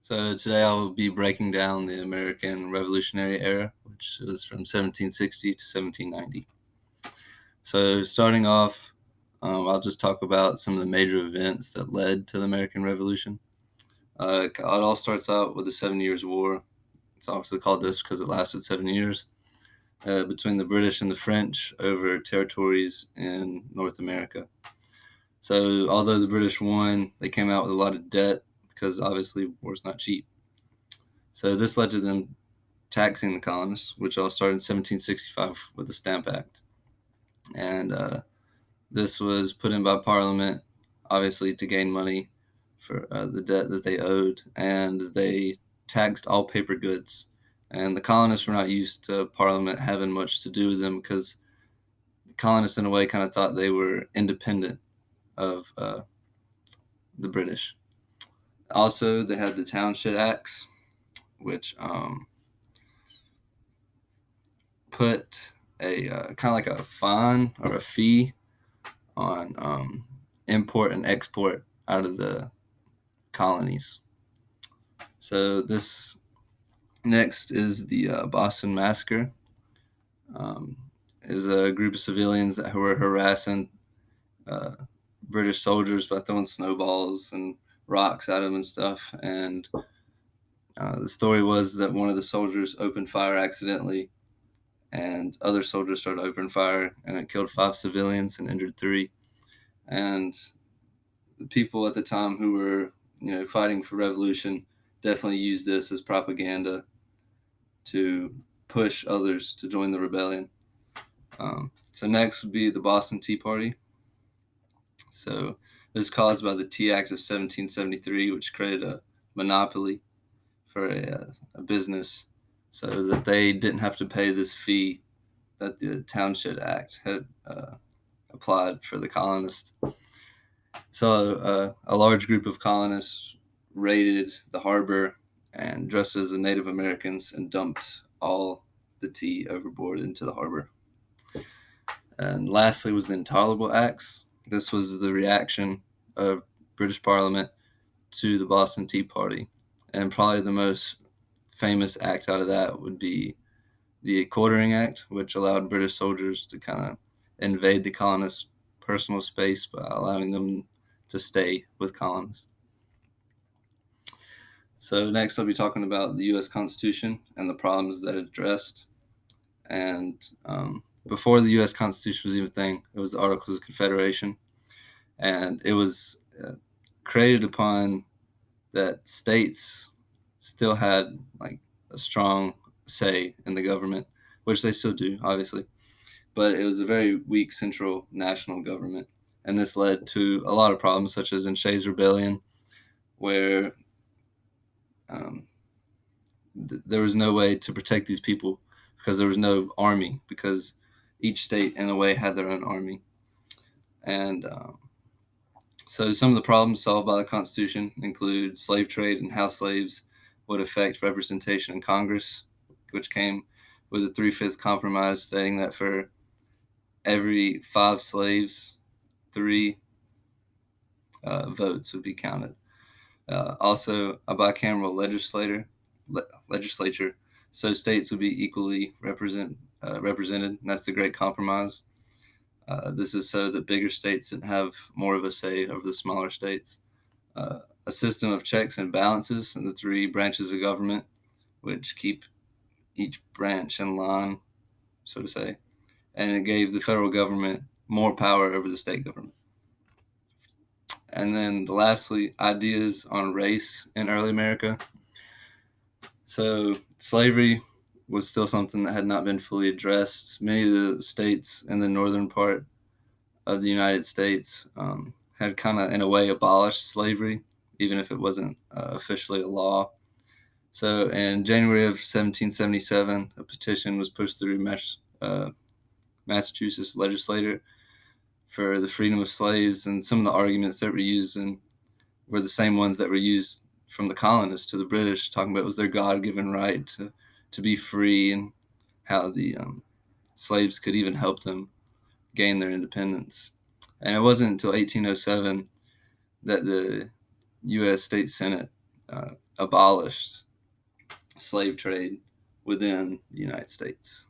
So today I will be breaking down the American Revolutionary Era, which was from 1760 to 1790. So starting off, I'll just talk about some of the major events that led to the American Revolution. It all starts out with the 7 Years' War. It's also called this because it lasted 7 years between the British and the French over territories in North America. So although the British won, they came out with a lot of debt because obviously war's not cheap. So this led to them taxing the colonists, which all started in 1765 with the Stamp Act. And this was put in by Parliament, obviously, to gain money for the debt that they owed. And they taxed all paper goods. And the colonists were not used to Parliament having much to do with them because the colonists, in a way, kind of thought they were independent of the British. Also, they had the Townshend Acts, which put a kind of like a fine or a fee on import and export out of the colonies. So this next is the Boston Massacre. It was a group of civilians that were harassing British soldiers by throwing snowballs and rocks at them and stuff. And the story was that one of the soldiers opened fire accidentally, and other soldiers started opening fire, and it killed 5 civilians and injured 3. And the people at the time who were, fighting for revolution definitely used this as propaganda to push others to join the rebellion. So next would be the Boston Tea Party. So this is caused by the Tea Act of 1773, which created a monopoly for a business so that they didn't have to pay this fee that the Townshend Act had applied for the colonists. So a large group of colonists raided the harbor and dressed as the Native Americans and dumped all the tea overboard into the harbor. And lastly was the Intolerable Acts. This was the reaction of British Parliament to the Boston Tea Party. And probably the most famous act out of that would be the Quartering Act, which allowed British soldiers to kind of invade the colonists' personal space by allowing them to stay with colonists. So next I'll be talking about the U.S. Constitution and the problems that it addressed. And before the U.S. Constitution was even a thing, it was the Articles of Confederation. And it was created upon that states still had like a strong say in the government, which they still do, obviously. But it was a very weak central national government. And this led to a lot of problems, such as in Shays' Rebellion, where there was no way to protect these people because there was no army, because each state, in a way, had their own army. And so some of the problems solved by the Constitution include slave trade and how slaves would affect representation in Congress, which came with a 3/5 compromise stating that for every 5 slaves, 3 votes would be counted. Also, a bicameral legislature, so states would be equally represented, and that's the Great Compromise. This is so that bigger states didn't have more of a say over the smaller states. A system of checks and balances in the 3 branches of government, which keep each branch in line, so to say, and it gave the federal government more power over the state government. And then lastly, ideas on race in early America. So slavery was still something that had not been fully addressed. Many of the states in the northern part of the United States had kind of, in a way, abolished slavery, even if it wasn't officially a law. So in January of 1777, a petition was pushed through Massachusetts legislature for the freedom of slaves, and some of the arguments that were used were the same ones that were used from the colonists to the British, talking about it was their God-given right to be free, and how the slaves could even help them gain their independence. And it wasn't until 1807 that the U.S. State Senate abolished slave trade within the United States.